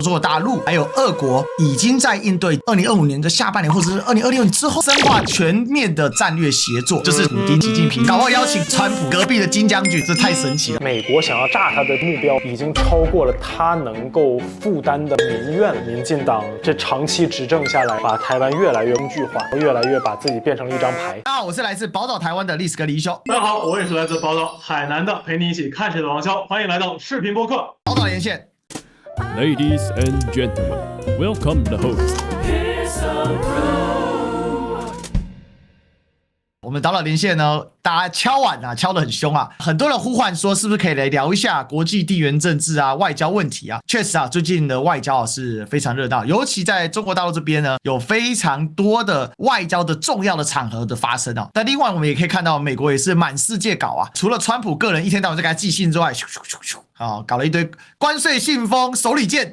中国大陆还有俄国已经在应对2025年的下半年或者是2026年之后深化全面的战略协作，就是普丁、习近平，搞不好邀请川普隔壁的金将军，这太神奇了。美国想要炸他的目标已经超过了他能够负担的民怨。民进党这长期执政下来，把台湾越来越工具化，越来越把自己变成了一张牌。大家好，我是来自宝岛台湾的历史哥李一修。大家好，我也是来自宝岛海南的，陪你一起看谁的王骁，欢迎来到视频播客宝岛连线。Ladies and gentlemen, welcome the host. 我们岛岛连线呢，大家敲碗啊，敲得很凶啊，很多人呼唤说，是不是可以来聊一下国际地缘政治啊、外交问题啊？确实啊，最近的外交是非常热闹，尤其在中国大陆这边呢，有非常多的外交的重要的场合的发生啊。但另外我们也可以看到，美国也是满世界搞啊，除了川普个人一天到晚在给他寄信之外，搞了一堆关税信封、手里剑，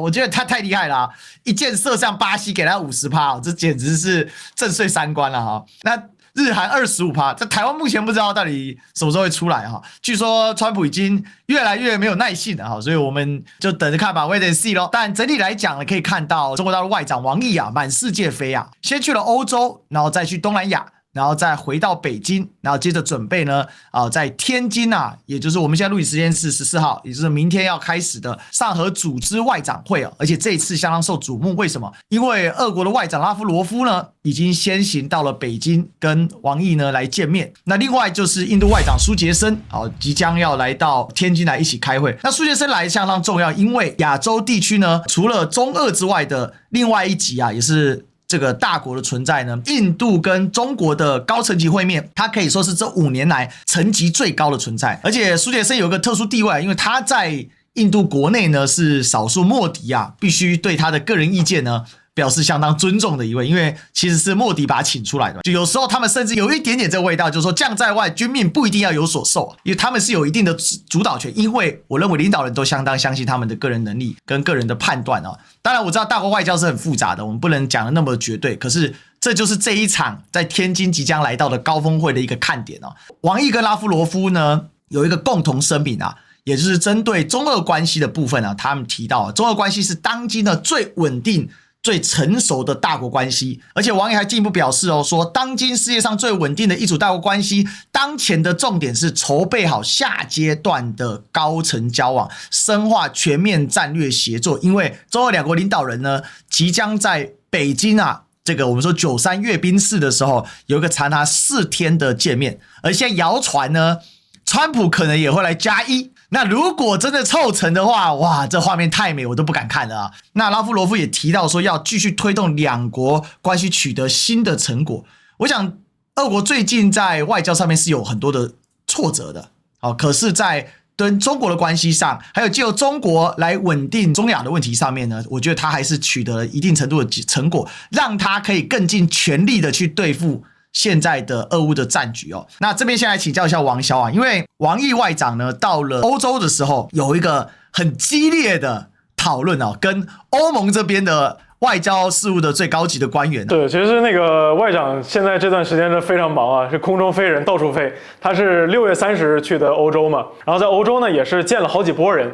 我觉得他太厉害了啊，一箭射向巴西，给他50%，这简直是震碎三观了哈。那日韩25%，在台湾目前不知道到底什么时候会出来哈。据说川普已经越来越没有耐性了哈，所以我们就等着看吧 ，wait and see 咯。但整体来讲呢，可以看到中国大陆外长王毅啊，满世界飞啊，先去了欧洲，然后再去东南亚。然后再回到北京，然后接着准备呢，在天津啊，也就是我们现在录影时间是14号，也就是明天要开始的上合组织外长会而且这一次相当受瞩目，为什么？因为俄国的外长拉夫罗夫呢，已经先行到了北京，跟王毅呢来见面。那另外就是印度外长苏杰生即将要来到天津来一起开会。那苏杰生来相当重要，因为亚洲地区呢，除了中俄之外的另外一极啊，也是这个大国的存在呢，印度跟中国的高层级会面，它可以说是这5年来层级最高的存在。而且苏杰生有一个特殊地位，因为他在印度国内呢是少数莫迪啊，必须对他的个人意见呢表示相当尊重的一位，因为其实是莫迪把他请出来的。就有时候他们甚至有一点点这个味道，就是说将在外，军命不一定要有所受，因为他们是有一定的主导权。因为我认为领导人都相当相信他们的个人能力跟个人的判断啊。当然我知道大国外交是很复杂的，我们不能讲的那么绝对，可是这就是这一场在天津即将来到的高峰会的一个看点啊。王毅跟拉夫罗夫呢有一个共同声明啊。也就是针对中俄关系的部分啊，他们提到中俄关系是当今的最稳定最成熟的大国关系，而且王毅还进一步表示说当今世界上最稳定的一组大国关系，当前的重点是筹备好下阶段的高层交往，深化全面战略协作，因为中俄两国领导人呢，即将在北京啊，这个我们说93阅兵式的时候，有一个长达4天的见面，而现在谣传呢，川普可能也会来加一。那如果真的凑成的话，哇，这画面太美，我都不敢看了啊。那拉夫罗夫也提到说，要继续推动两国关系取得新的成果。我想，俄国最近在外交上面是有很多的挫折的，可是在跟中国的关系上，还有借由中国来稳定中亚的问题上面呢，我觉得他还是取得了一定程度的成果，让他可以更尽全力的去对付现在的俄乌的战局哦。那这边先来请教一下王骁啊，因为王毅外长呢到了欧洲的时候，有一个很激烈的讨论哦，跟欧盟这边的外交事务的最高级的官员。对，其实那个外长现在这段时间是非常忙啊，是空中飞人到处飞。他是6月30日去的欧洲嘛，然后在欧洲呢也是见了好几波人。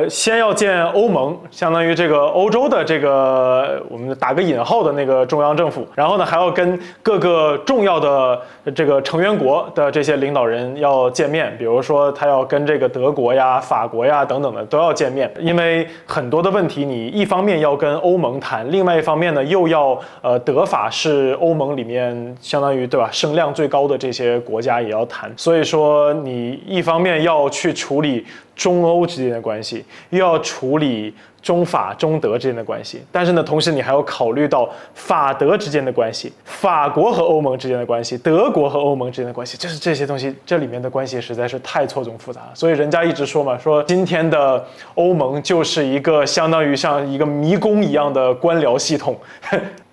先要见欧盟，相当于这个欧洲的这个我们打个引号的那个中央政府，然后呢还要跟各个重要的这个成员国的这些领导人要见面，比如说他要跟这个德国呀、法国呀等等的都要见面，因为很多的问题你一方面要跟欧盟谈。另外一方面呢，又要德法是欧盟里面相当于对吧声量最高的这些国家也要谈，所以说你一方面要去处理中欧之间的关系，又要处理中法、中德之间的关系，但是呢，同时你还要考虑到法德之间的关系、法国和欧盟之间的关系、德国和欧盟之间的关系，就是这些东西，这里面的关系实在是太错综复杂了。所以人家一直说嘛，说今天的欧盟就是一个相当于像一个迷宫一样的官僚系统。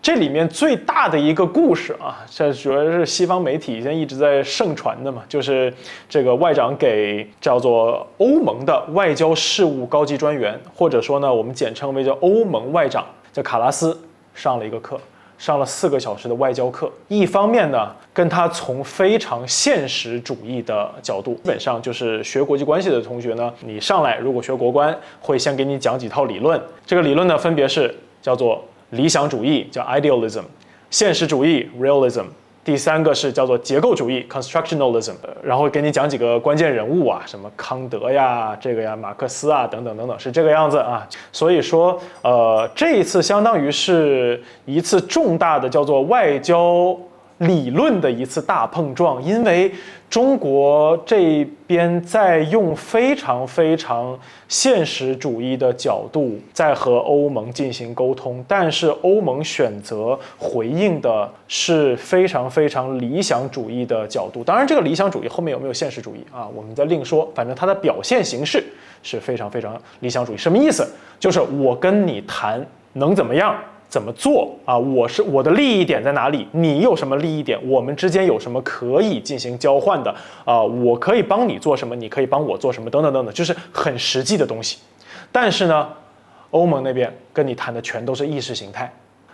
这里面最大的一个故事啊，这主要是西方媒体现在一直在盛传的嘛，就是这个外长给叫做欧盟的外交事务高级专员，或者说呢，我们简称为叫欧盟外长，叫卡拉斯上了一个课。上了4个小时的外交课。一方面呢，跟他从非常现实主义的角度，基本上就是学国际关系的同学呢，你上来如果学国关，会先给你讲几套理论。这个理论呢，分别是叫做理想主义，叫 idealism， 现实主义 realism。第3个是叫做结构主义 constructionalism， 然后给你讲几个关键人物啊，什么康德呀、这个呀、马克思啊等等等等，是这个样子啊。所以说，这一次相当于是一次重大的叫做外交理论的一次大碰撞，因为中国这边在用非常非常现实主义的角度在和欧盟进行沟通，但是欧盟选择回应的是非常非常理想主义的角度。当然，这个理想主义后面有没有现实主义啊，我们再另说。反正它的表现形式是非常非常理想主义。什么意思？就是我跟你谈能怎么样？怎么做啊？我的利益点在哪里？你有什么利益点？我们之间有什么可以进行交换的啊？我可以帮你做什么？你可以帮我做什么？等等等等，就是很实际的东西。但是呢，欧盟那边跟你谈的全都是意识形态。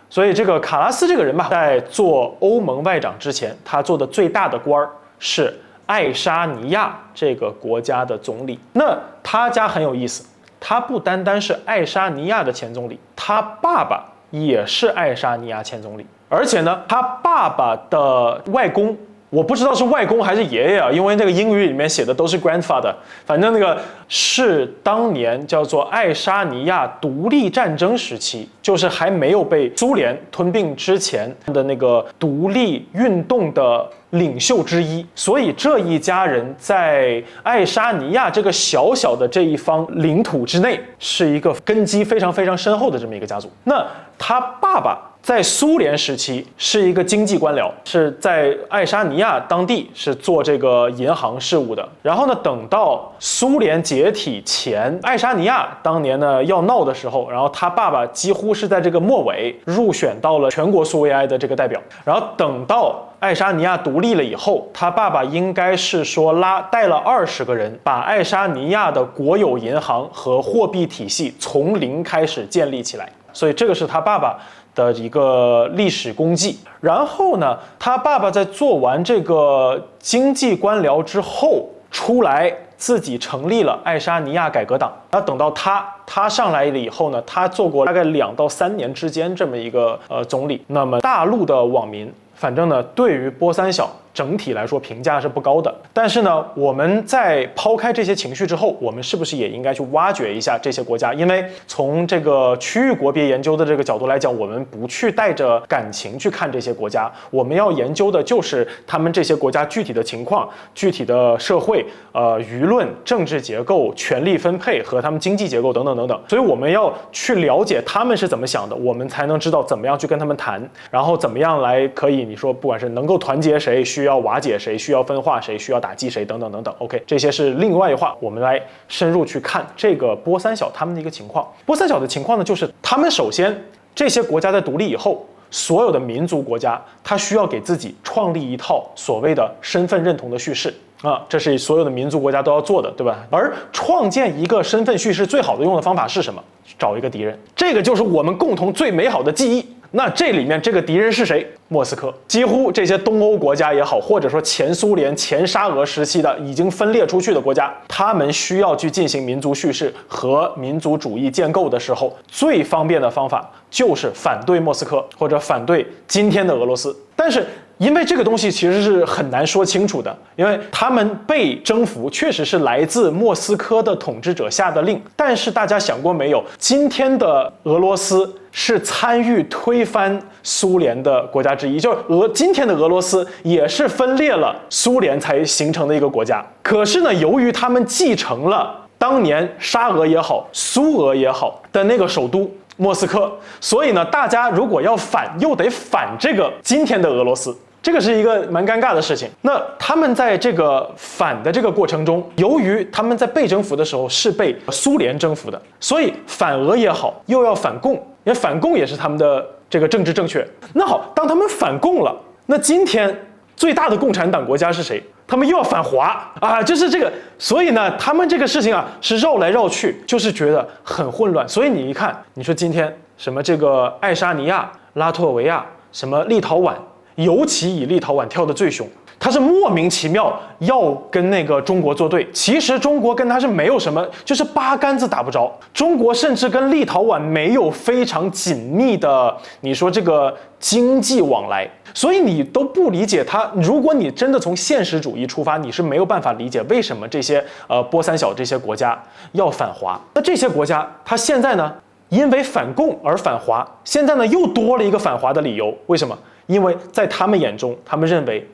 所以这个卡拉斯这个人吧，在做欧盟外长之前，他做的最大的官儿是爱沙尼亚这个国家的总理。那他家很有意思，他不单单是爱沙尼亚的前总理，他爸爸也是爱沙尼亚前总理，而且呢，他爸爸的外公，我不知道是外公还是爷爷啊，因为那个英语里面写的都是 grandfather， 反正那个是当年叫做爱沙尼亚独立战争时期，就是还没有被苏联吞并之前的那个独立运动的领袖之一，所以这一家人在爱沙尼亚这个小小的这一方领土之内，是一个根基非常非常深厚的这么一个家族。那他爸爸在苏联时期是一个经济官僚，是在爱沙尼亚当地是做这个银行事务的。然后呢，等到苏联解体前，爱沙尼亚当年呢要闹的时候，然后他爸爸几乎是在这个末尾入选到了全国苏维埃的这个代表。然后等到爱沙尼亚独立了以后，他爸爸应该是说带了20个人，把爱沙尼亚的国有银行和货币体系从零开始建立起来。所以这个是他爸爸的一个历史功绩。然后呢，他爸爸在做完这个经济官僚之后出来，自己成立了爱沙尼亚改革党。然后等到他上来了以后呢，他做过大概2到3年之间这么一个总理。那么大陆的网民反正呢，对于波三小整体来说评价是不高的。但是呢，我们在抛开这些情绪之后，我们是不是也应该去挖掘一下这些国家？因为从这个区域国别研究的这个角度来讲，我们不去带着感情去看这些国家，我们要研究的就是他们这些国家具体的情况、具体的社会、舆论、政治结构、权力分配和他们经济结构等等等等。所以我们要去了解他们是怎么想的，我们才能知道怎么样去跟他们谈，然后怎么样来可以你说不管是能够团结谁，需要瓦解谁，需要分化谁，需要打击谁等等等等。OK， 这些是另外一话，我们来深入去看这个波三小他们的一个情况。波三小的情况呢，就是他们首先这些国家在独立以后，所有的民族国家它需要给自己创立一套所谓的身份认同的叙事啊，这是所有的民族国家都要做的，对吧？而创建一个身份叙事最好的用的方法是什么？找一个敌人，这个就是我们共同最美好的记忆。那这里面这个敌人是谁？莫斯科。几乎这些东欧国家也好，或者说前苏联、前沙俄时期的已经分裂出去的国家，他们需要去进行民族叙事和民族主义建构的时候，最方便的方法就是反对莫斯科或者反对今天的俄罗斯。但是因为这个东西其实是很难说清楚的，因为他们被征服确实是来自莫斯科的统治者下的令，但是大家想过没有，今天的俄罗斯是参与推翻苏联的国家之一，就是今天的俄罗斯也是分裂了苏联才形成的一个国家。可是呢，由于他们继承了当年沙俄也好、苏俄也好的那个首都莫斯科，所以呢，大家如果要反，又得反这个今天的俄罗斯。这个是一个蛮尴尬的事情。那他们在这个反的这个过程中，由于他们在被征服的时候是被苏联征服的，所以反俄也好，又要反共，因为反共也是他们的这个政治正确。那好，当他们反共了，那今天最大的共产党国家是谁？他们又要反华啊，就是这个。所以呢，他们这个事情啊是绕来绕去，就是觉得很混乱。所以你一看，你说今天什么这个爱沙尼亚、拉脱维亚、什么立陶宛，尤其以立陶宛跳得最凶。他是莫名其妙要跟那个中国作对，其实中国跟他是没有什么，就是八竿子打不着。中国甚至跟立陶宛没有非常紧密的，你说这个经济往来，所以你都不理解他。如果你真的从现实主义出发，你是没有办法理解为什么这些波三小这些国家要反华。那这些国家，他现在呢，因为反共而反华，现在呢又多了一个反华的理由。为什么？因为在他们眼中，他们认为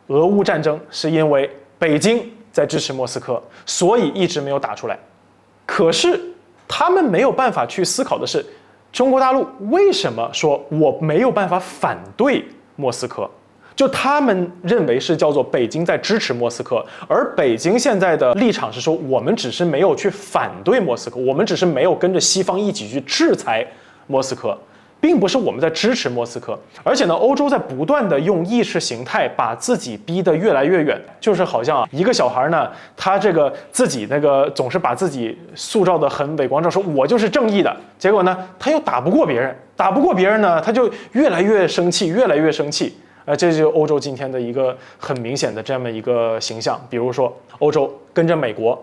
俄乌战争是因为北京在支持莫斯科，所以一直没有打出来。可是他们没有办法去思考的是，中国大陆为什么说我没有办法反对莫斯科？就他们认为是叫做北京在支持莫斯科，而北京现在的立场是说，我们只是没有去反对莫斯科，我们只是没有跟着西方一起去制裁莫斯科。并不是我们在支持莫斯科，而且呢，欧洲在不断的用意识形态把自己逼得越来越远，就是好像一个小孩呢，他这个自己那个总是把自己塑造得很伟光正，说我就是正义的，结果呢，他又打不过别人呢，他就越来越生气，这就是欧洲今天的一个很明显的这么一个形象。比如说，欧洲跟着美国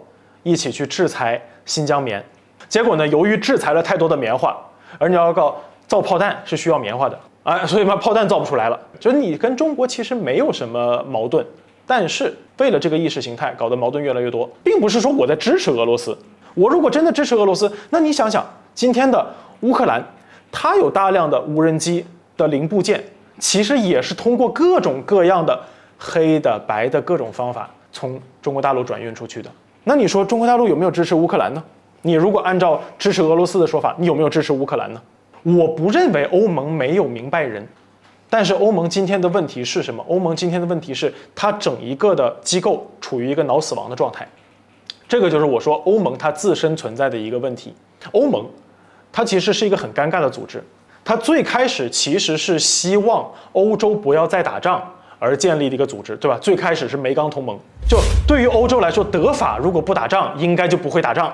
一起去制裁新疆棉，结果呢，由于制裁了太多的棉花，而你要告造炮弹是需要棉花的，所以嘛，炮弹造不出来了。就是你跟中国其实没有什么矛盾，但是为了这个意识形态，搞得矛盾越来越多，并不是说我在支持俄罗斯。我如果真的支持俄罗斯，那你想想，今天的乌克兰，它有大量的无人机的零部件，其实也是通过各种各样的黑的、白的各种方法从中国大陆转运出去的。那你说中国大陆有没有支持乌克兰呢？你如果按照支持俄罗斯的说法，你有没有支持乌克兰呢？我不认为欧盟没有明白人，但是欧盟今天的问题是什么？欧盟今天的问题是它整一个的机构处于一个脑死亡的状态，这个就是我说欧盟它自身存在的一个问题。欧盟它其实是一个很尴尬的组织，它最开始其实是希望欧洲不要再打仗而建立的一个组织，对吧？最开始是煤钢同盟，就对于欧洲来说，德法如果不打仗，应该就不会打仗，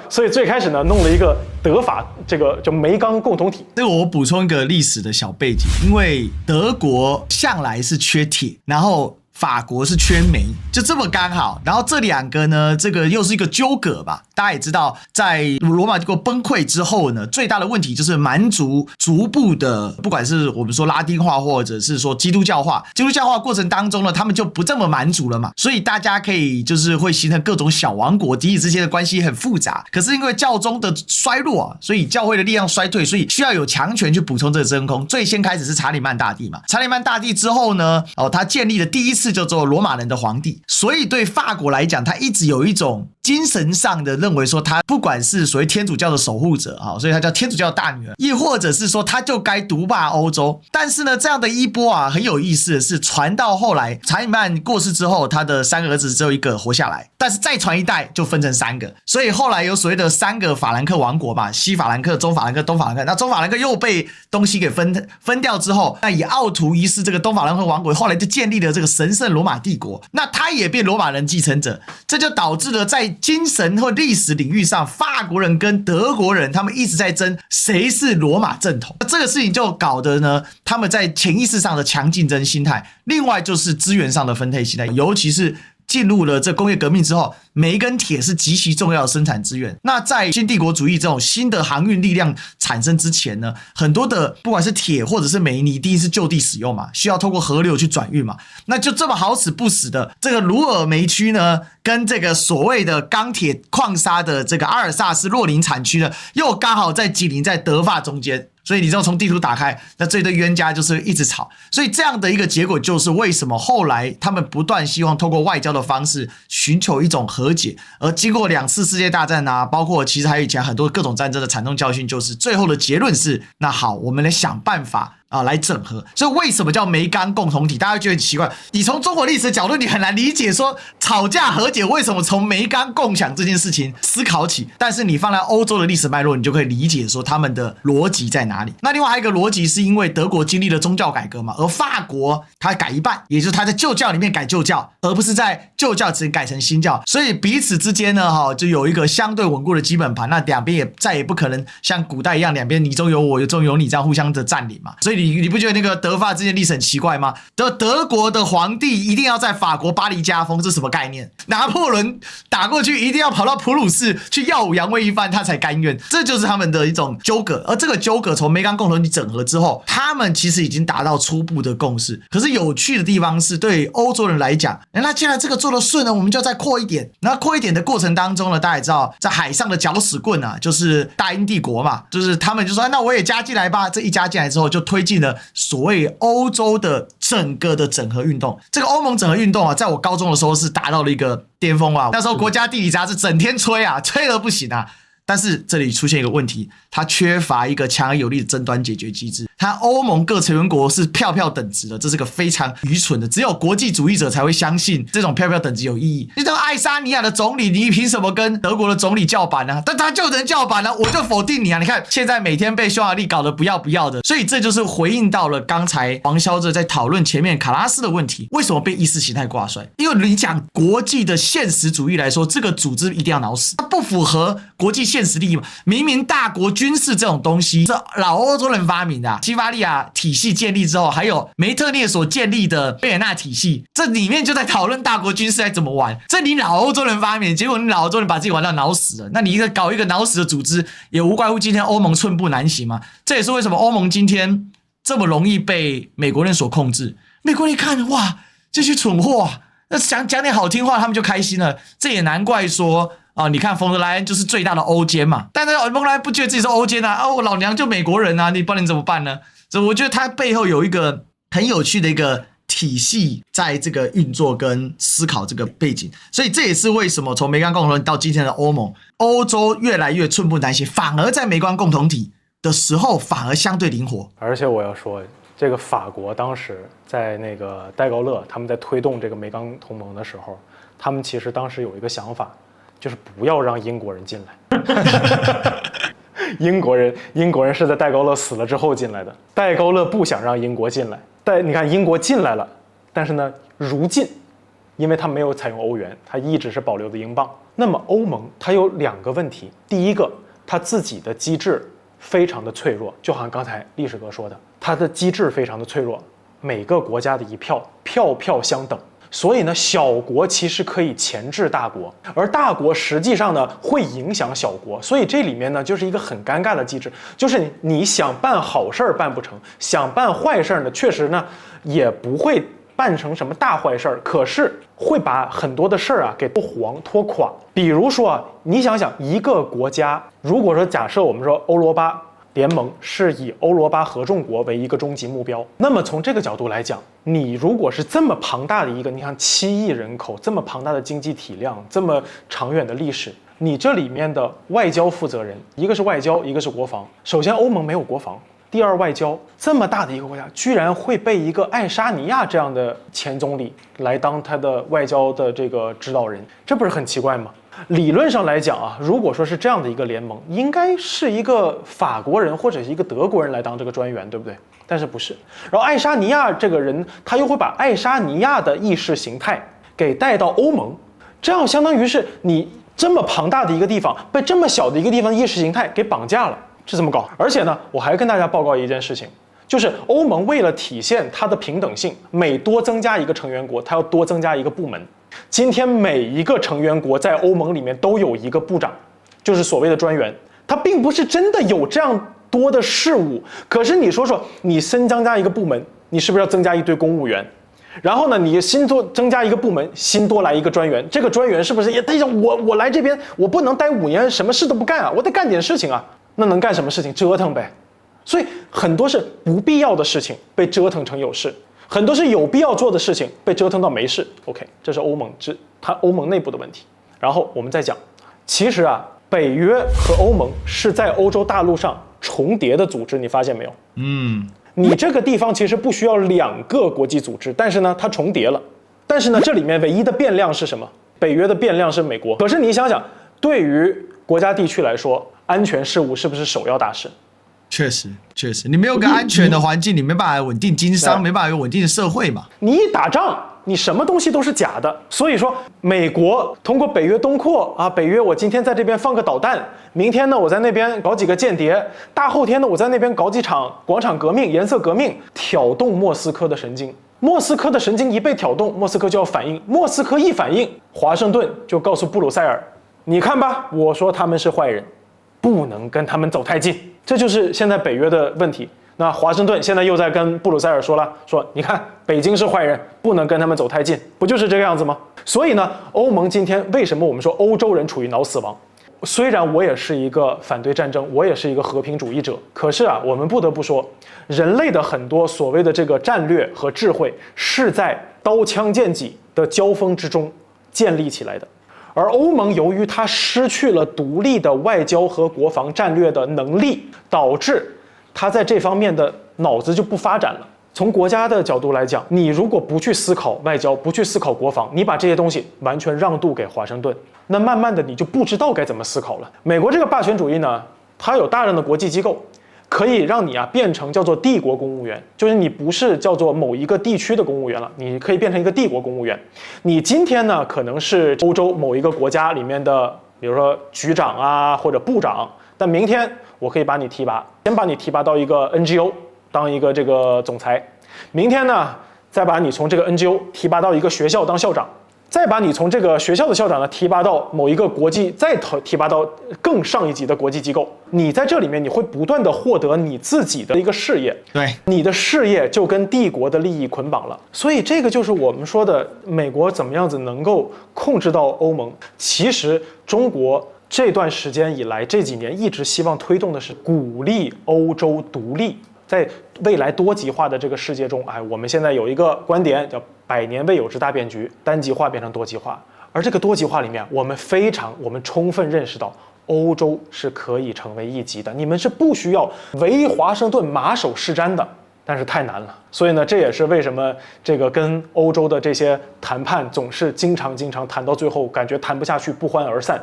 所以最开始呢，弄了一个德法这个就煤钢共同体。这个我补充一个历史的小背景，因为德国向来是缺铁，然后法国是缺煤，就这么刚好。然后这两个呢，这个又是一个纠葛吧。大家也知道，在罗马帝国崩溃之后呢，最大的问题就是蛮族逐步的，不管是我们说拉丁化，或者是说基督教化，基督教化过程当中呢，他们就不这么蛮族了嘛，所以大家可以就是会形成各种小王国，彼此之间的关系很复杂。可是因为教宗的衰落啊，所以教会的力量衰退，所以需要有强权去补充这个真空。最先开始是查理曼大帝嘛，查理曼大帝之后呢，他建立的第一次叫做罗马人的皇帝，所以对法国来讲，他一直有一种精神上的认为说，他不管是所谓天主教的守护者啊，所以他叫天主教大女儿，亦或者是说他就该独霸欧洲。但是呢，这样的一波啊，很有意思的是，传到后来查理曼过世之后，他的三个儿子只有一个活下来，但是再传一代就分成三个，所以后来有所谓的三个法兰克王国嘛，西法兰克、中法兰克、东法兰克。那中法兰克又被东西给分掉之后，那以奥图一世这个东法兰克王国后来就建立了这个神圣罗马帝国，那他也变罗马人继承者，这就导致了在精神或历史领域上，法国人跟德国人他们一直在争谁是罗马正统。这个事情就搞得呢，他们在潜意识上的强竞争心态，另外就是资源上的分配心态，尤其是进入了这工业革命之后，煤跟铁是极其重要的生产资源。那在新帝国主义这种新的航运力量产生之前呢，很多的不管是铁或者是煤，你一定是就地使用嘛，需要透过河流去转运嘛。那就这么好死不死的，这个鲁尔煤区呢，跟这个所谓的钢铁矿砂的这个阿尔萨斯洛林产区呢，又刚好在紧邻在德法中间。所以你知道从地图打开，那这对冤家就是一直吵。所以这样的一个结果就是为什么后来他们不断希望透过外交的方式寻求一种和解，而经过2次世界大战啊，包括其实还有以前很多各种战争的惨痛教训，就是最后的结论是，那好，我们来想办法来整合。所以为什么叫煤钢共同体？大家会觉得很奇怪，你从中国历史的角度，你很难理解说吵架和解为什么从煤钢共享这件事情思考起，但是你放在欧洲的历史脉络，你就可以理解说他们的逻辑在哪里。那另外还有一个逻辑是因为德国经历了宗教改革嘛，而法国它改一半，也就是它在旧教里面改旧教，而不是在旧教只改成新教，所以彼此之间呢就有一个相对稳固的基本盘。那两边也再也不可能像古代一样两边你中有我有中有你这样互相的占领嘛，所以你不觉得那个德法之间历史很奇怪吗？德国的皇帝一定要在法国巴黎加封，这是什么概念？拿破仑打过去一定要跑到普鲁士去耀武扬威一番，他才甘愿。这就是他们的一种纠葛。而这个纠葛从梅冈共同体整合之后，他们其实已经达到初步的共识。可是有趣的地方是，对欧洲人来讲，那既然这个做得顺了，我们就再扩一点。然后扩一点的过程当中呢，大家也知道，在海上的搅屎棍啊，就是大英帝国嘛，就是他们就说，那我也加进来吧。这一加进来之后，就推进了所谓欧洲的整个的整合运动。这个欧盟整合运动啊，在我高中的时候是达到了一个巅峰啊。那时候国家地理杂志整天吹啊，吹得不行啊。但是这里出现一个问题，它缺乏一个强而有力的争端解决机制。它欧盟各成员国是票票等值的，这是个非常愚蠢的，只有国际主义者才会相信这种票票等级有意义。你这个爱沙尼亚的总理，你凭什么跟德国的总理叫板呢？但他就能叫板呢，我就否定你啊！你看现在每天被匈牙利搞得不要不要的，所以这就是回应到了刚才黄小姐在讨论前面卡拉斯的问题，为什么被意识形态挂帅？因为你讲国际的现实主义来说，这个组织一定要挠死，它不符合国际现实利益嘛。明明大国军事这种东西是老欧洲人发明的，西法利亚体系建立之后，还有梅特涅所建立的维也纳体系，这里面就在讨论大国军事该怎么玩。这你老欧洲人发明，结果你老欧洲人把自己玩到脑死了，那你搞一个脑死的组织，也无怪乎今天欧盟寸步难行嘛。这也是为什么欧盟今天这么容易被美国人所控制。美国人一看，哇，这些蠢货啊，那讲点好听话，他们就开心了。这也难怪说。你看冯德莱恩就是最大的欧奸嘛，但是冯德莱恩不觉得自己是欧奸啊，我老娘就美国人啊，不然你怎么办呢？所以我觉得他背后有一个很有趣的一个体系在这个运作跟思考这个背景，所以这也是为什么从梅冈共同体到今天的欧盟，欧洲越来越寸步难行，反而在梅冈共同体的时候反而相对灵活。而且我要说，这个法国当时在那个戴高乐他们在推动这个梅冈同盟的时候，他们其实当时有一个想法，就是不要让英国人进来。英国人是在戴高乐死了之后进来的，戴高乐不想让英国进来，但你看英国进来了，但是呢，如今因为他没有采用欧元，他一直是保留的英镑。那么欧盟它有两个问题，第一个，它自己的机制非常的脆弱，就好像刚才历史哥说的，它的机制非常的脆弱，每个国家的一票，票票相等。所以呢，小国其实可以钳制大国，而大国实际上呢会影响小国，所以这里面呢就是一个很尴尬的机制，就是你想办好事儿办不成，想办坏事儿呢确实呢也不会办成什么大坏事儿，可是会把很多的事儿啊给拖垮。比如说，你想想一个国家，如果说假设我们说欧罗巴联盟是以欧罗巴合众国为一个终极目标，那么从这个角度来讲，你如果是这么庞大的一个，你看7亿人口，这么庞大的经济体量，这么长远的历史，你这里面的外交负责人，一个是外交，一个是国防。首先，欧盟没有国防；第二，外交，这么大的一个国家，居然会被一个爱沙尼亚这样的前总理来当他的外交的这个指导人，这不是很奇怪吗？理论上来讲啊，如果说是这样的一个联盟，应该是一个法国人或者是一个德国人来当这个专员，对不对？但是不是。然后爱沙尼亚这个人，他又会把爱沙尼亚的意识形态给带到欧盟，这样相当于是你这么庞大的一个地方被这么小的一个地方的意识形态给绑架了，是这么搞。而且呢，我还跟大家报告一件事情，就是欧盟为了体现它的平等性，每多增加一个成员国，它要多增加一个部门。今天每一个成员国在欧盟里面都有一个部长，就是所谓的专员，他并不是真的有这样多的事务。可是你说说，你新增加一个部门，你是不是要增加一堆公务员？然后呢，你新多增加一个部门，新多来一个专员，这个专员是不是也得想我来这边，我不能待5年，什么事都不干啊，我得干点事情啊。那能干什么事情？折腾呗。所以很多是不必要的事情被折腾成有事。很多是有必要做的事情被折腾到没事 ，OK， 这是欧盟内部的问题。然后我们再讲，其实啊，北约和欧盟是在欧洲大陆上重叠的组织，你发现没有？你这个地方其实不需要2个国际组织，但是呢，它重叠了。但是呢，这里面唯一的变量是什么？北约的变量是美国。可是你想想，对于国家地区来说，安全事务是不是首要大事？确实，你没有个安全的环境，你没办法稳定经商，没办法有稳定的社会嘛。你一打仗，你什么东西都是假的。所以说，美国通过北约东扩啊，北约我今天在这边放个导弹，明天呢我在那边搞几个间谍，大后天呢我在那边搞几场广场革命、颜色革命，挑动莫斯科的神经。莫斯科的神经一被挑动，莫斯科就要反应。莫斯科一反应，华盛顿就告诉布鲁塞尔：“你看吧，我说他们是坏人，不能跟他们走太近。”这就是现在北约的问题。那华盛顿现在又在跟布鲁塞尔说了，说你看北京是坏人，不能跟他们走太近，不就是这个样子吗？所以呢，欧盟今天为什么我们说欧洲人处于脑死亡？虽然我也是一个反对战争，我也是一个和平主义者，可是啊，我们不得不说，人类的很多所谓的这个战略和智慧是在刀枪剑戟的交锋之中建立起来的。而欧盟由于它失去了独立的外交和国防战略的能力，导致它在这方面的脑子就不发展了。从国家的角度来讲，你如果不去思考外交，不去思考国防，你把这些东西完全让渡给华盛顿，那慢慢的你就不知道该怎么思考了。美国这个霸权主义呢，它有大量的国际机构，可以让你变成叫做帝国公务员，就是你不是叫做某一个地区的公务员了，你可以变成一个帝国公务员。你今天呢可能是欧洲某一个国家里面的，比如说局长啊或者部长，但明天我可以把你提拔，先把你提拔到一个 NGO 当一个这个总裁，明天呢再把你从这个 NGO 提拔到一个学校当校长，再把你从这个学校的校长呢提拔到某一个国际，再提拔到更上一级的国际机构。你在这里面你会不断的获得你自己的一个事业，对，你的事业就跟帝国的利益捆绑了。所以这个就是我们说的美国怎么样子能够控制到欧盟。其实中国这段时间以来，这几年一直希望推动的是鼓励欧洲独立。在未来多极化的这个世界中，我们现在有一个观点叫“百年未有之大变局”，单极化变成多极化。而这个多极化里面，我们充分认识到，欧洲是可以成为一极的，你们是不需要围华盛顿马首是瞻的，但是太难了。所以呢，这也是为什么这个跟欧洲的这些谈判总是经常谈到最后，感觉谈不下去，不欢而散，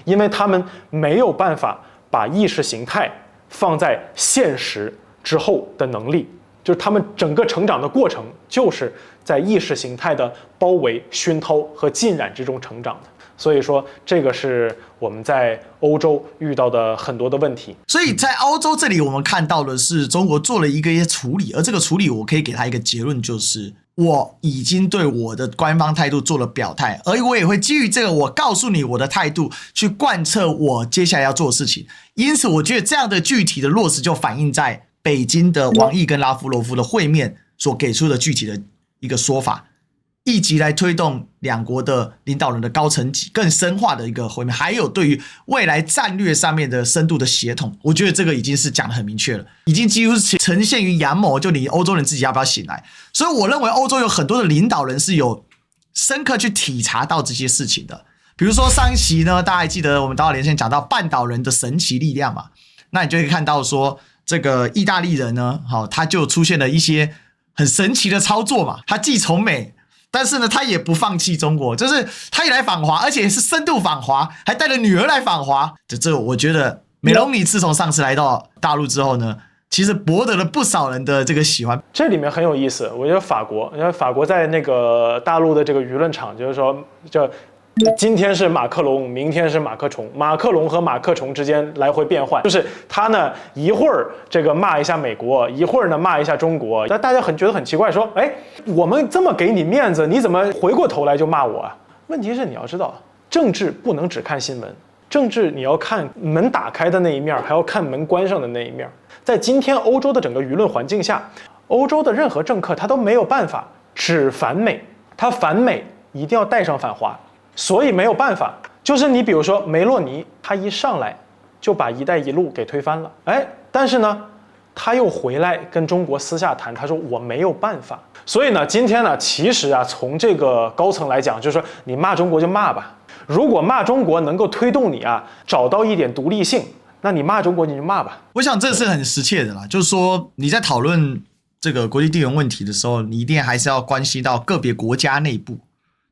因为他们没有办法把意识形态放在现实之后的能力，就是他们整个成长的过程就是在意识形态的包围、熏陶和浸染之中成长的。所以说，这个是我们在欧洲遇到的很多的问题。所以在欧洲这里，我们看到的是中国做了一些处理，而这个处理我可以给他一个结论，就是我已经对我的官方态度做了表态，而我也会基于这个，我告诉你我的态度，去贯彻我接下来要做的事情。因此，我觉得这样的具体的落实就反映在北京的王毅跟拉夫罗夫的会面所给出的具体的一个说法，一级来推动两国的领导人的高层级更深化的一个会面，还有对于未来战略上面的深度的协同，我觉得这个已经是讲得很明确了，已经几乎是呈现于阳谋，就你欧洲人自己要不要醒来。所以我认为欧洲有很多的领导人是有深刻去体察到这些事情的。比如说上一期呢，大家还记得我们导演连线讲到半岛人的神奇力量嘛，那你就可以看到说这个意大利人呢，他就出现了一些很神奇的操作嘛，他既崇美，但是呢他也不放弃中国，就是他也来访华，而且是深度访华，还带着女儿来访华。这我觉得梅隆尼自从上次来到大陆之后呢，其实博得了不少人的这个喜欢。这里面很有意思，我觉得法国在那个大陆的这个舆论场，就是说今天是马克龙，明天是马克虫，马克龙和马克虫之间来回变换，就是他呢一会儿这个骂一下美国，一会儿呢骂一下中国，但大家觉得很奇怪，说，我们这么给你面子，你怎么回过头来就骂我啊？问题是你要知道，政治不能只看新闻，政治你要看门打开的那一面，还要看门关上的那一面。在今天欧洲的整个舆论环境下，欧洲的任何政客他都没有办法只反美，他反美一定要带上反华。所以没有办法，就是你比如说梅洛尼，他一上来就把“一带一路”给推翻了，但是呢，他又回来跟中国私下谈，他说我没有办法。所以呢，今天呢，其实从这个高层来讲，就是说你骂中国就骂吧，如果骂中国能够推动你找到一点独立性，那你骂中国你就骂吧。我想这是很实切的啦，就是说你在讨论这个国际地缘问题的时候，你一定还是要关系到个别国家内部。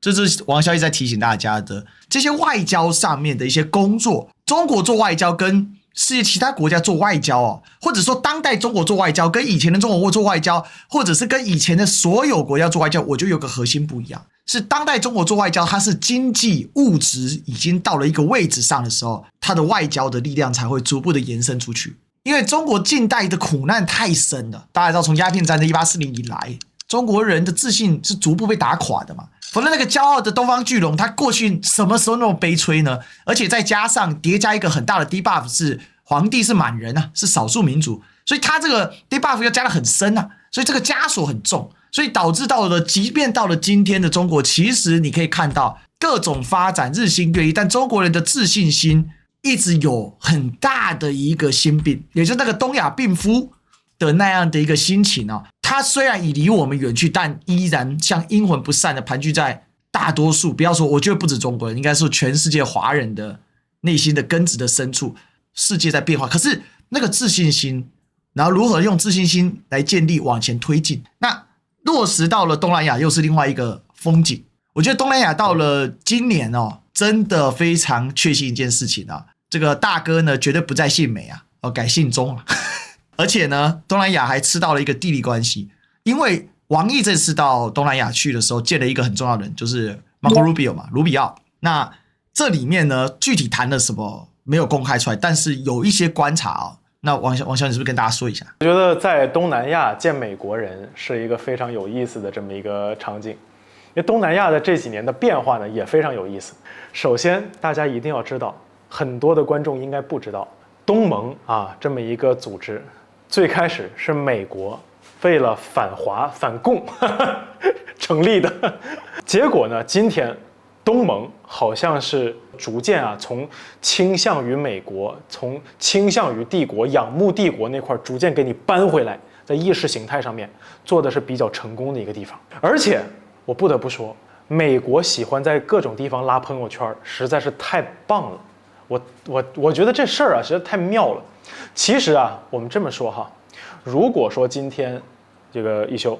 这是王小一在提醒大家的，这些外交上面的一些工作，中国做外交跟世界其他国家做外交哦，或者说当代中国做外交，跟以前的中国做外交，或者是跟以前的所有国家做外交，我觉得有个核心不一样，是当代中国做外交，它是经济物质已经到了一个位置上的时候，它的外交的力量才会逐步的延伸出去。因为中国近代的苦难太深了，大家知道从鸦片战争1840以来，中国人的自信是逐步被打垮的嘛。否则那个骄傲的东方巨龙，他过去什么时候那么悲催呢？而且再加上叠加一个很大的 debuff 是皇帝是满人啊，是少数民族，所以他这个 debuff 又加得很深啊，所以这个枷锁很重，所以导致到了，即便到了今天的中国，其实你可以看到各种发展日新月异，但中国人的自信心一直有很大的一个心病，也就是那个东亚病夫的那样的一个心情啊。他虽然已离我们远去，但依然像阴魂不散的盘踞在大多数，不要说，我觉得不止中国人，应该说全世界华人的内心的根子的深处。世界在变化，可是那个自信心，然后如何用自信心来建立往前推进，那落实到了东南亚又是另外一个风景。我觉得东南亚到了今年哦，真的非常确信一件事情啊，这个大哥呢绝对不再姓美啊，改姓钟啊。而且呢，东南亚还吃到了一个地理关系，因为王毅这次到东南亚去的时候，见了一个很重要的人，就是 Marco Rubio 嘛，卢比奥。那这里面呢，具体谈了什么没有公开出来，但是有一些观察啊。那王小你是不是跟大家说一下？我觉得在东南亚见美国人是一个非常有意思的这么一个场景，因为东南亚的这几年的变化呢也非常有意思。首先，大家一定要知道，很多的观众应该不知道，东盟啊这么一个组织。最开始是美国为了反华反共成立的，结果呢，今天东盟好像是逐渐啊，从倾向于美国，从倾向于帝国、仰慕帝国那块逐渐给你搬回来，在意识形态上面做的是比较成功的一个地方。而且我不得不说，美国喜欢在各种地方拉朋友圈，实在是太棒了。我觉得这事儿啊，实在太妙了。其实啊，我们这么说哈，如果说今天这个一休，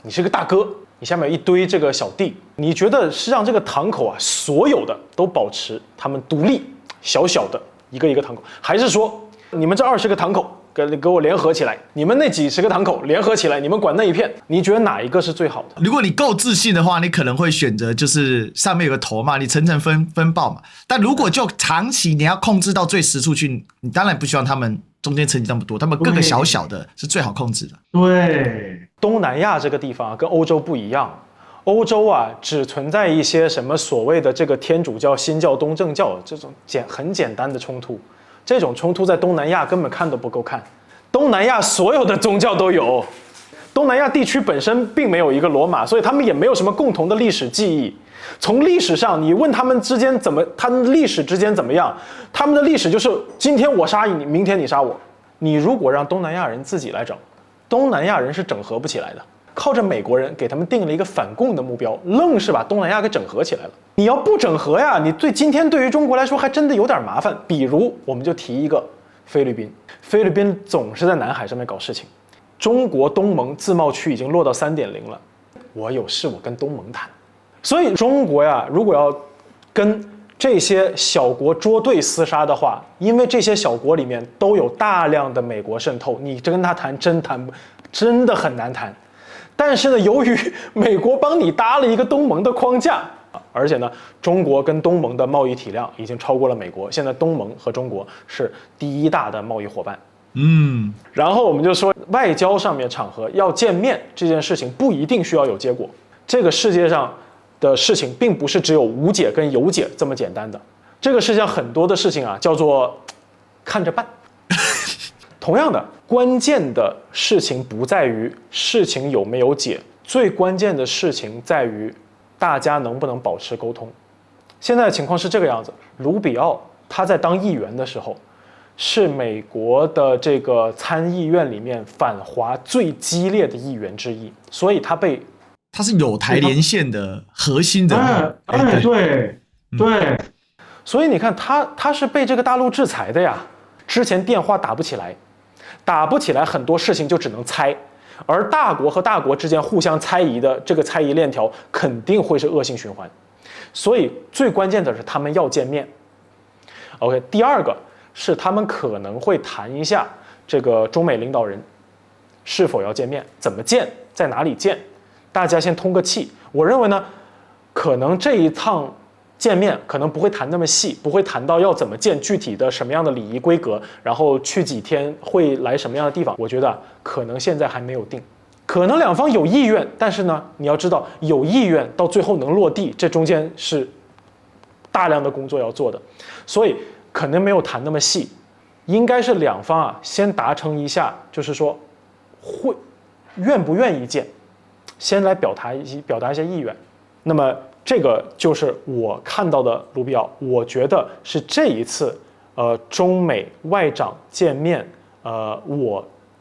你是个大哥，你下面有一堆这个小弟，你觉得是让这个堂口啊，所有的都保持他们独立，小小的一个一个堂口，还是说你们这20个堂口给我联合起来，你们那几十个堂口联合起来，你们管那一片，你觉得哪一个是最好的？如果你够自信的话，你可能会选择就是上面有个头嘛，你层层分爆嘛。但如果就长期你要控制到最实处去，你当然不希望他们中间层级那么多，他们各个小小的是最好控制的。对，东南亚这个地方跟欧洲不一样，欧洲啊只存在一些什么所谓的这个天主教、新教、东正教这种很简单的冲突。这种冲突在东南亚根本看都不够看，东南亚所有的宗教都有，东南亚地区本身并没有一个罗马，所以他们也没有什么共同的历史记忆。从历史上，你问他们之间他们历史之间怎么样？他们的历史就是今天我杀你，明天你杀我。你如果让东南亚人自己来整，东南亚人是整合不起来的。靠着美国人给他们定了一个反共的目标，愣是把东南亚给整合起来了。你要不整合呀，你今天对于中国来说还真的有点麻烦。比如，我们就提一个菲律宾，菲律宾总是在南海上面搞事情，中国东盟自贸区已经落到3.0了。我有事我跟东盟谈，所以中国呀，如果要跟这些小国捉对厮杀的话，因为这些小国里面都有大量的美国渗透，你跟他谈真的很难谈。但是呢，由于美国帮你搭了一个东盟的框架，而且呢，中国跟东盟的贸易体量已经超过了美国，现在东盟和中国是第1大的贸易伙伴。然后我们就说，外交上面场合要见面这件事情不一定需要有结果。这个世界上的事情并不是只有无解跟有解这么简单的，这个世界上很多的事情啊，叫做看着办。同样的，关键的事情不在于事情有没有解，最关键的事情在于大家能不能保持沟通。现在的情况是这个样子，卢比奥他在当议员的时候，是美国的这个参议院里面反华最激烈的议员之一，所以他是有台连线的核心的。对，所以你看他是被这个大陆制裁的呀，之前电话打不起来，很多事情就只能猜，而大国和大国之间互相猜疑的这个猜疑链条肯定会是恶性循环，所以最关键的是他们要见面。OK， 第二个，是他们可能会谈一下这个中美领导人是否要见面，怎么见，在哪里见，大家先通个气。我认为呢，可能这一趟见面可能不会谈那么细，不会谈到要怎么见，具体的什么样的礼仪规格，然后去几天，会来什么样的地方。我觉得可能现在还没有定，可能两方有意愿，但是呢，你要知道有意愿到最后能落地，这中间是大量的工作要做的，所以可能没有谈那么细，应该是两方啊先达成一下，就是说愿不愿意见，先来表达一些意愿。那么这个就是我看到的卢比奥，我觉得是这一次中美外长见面，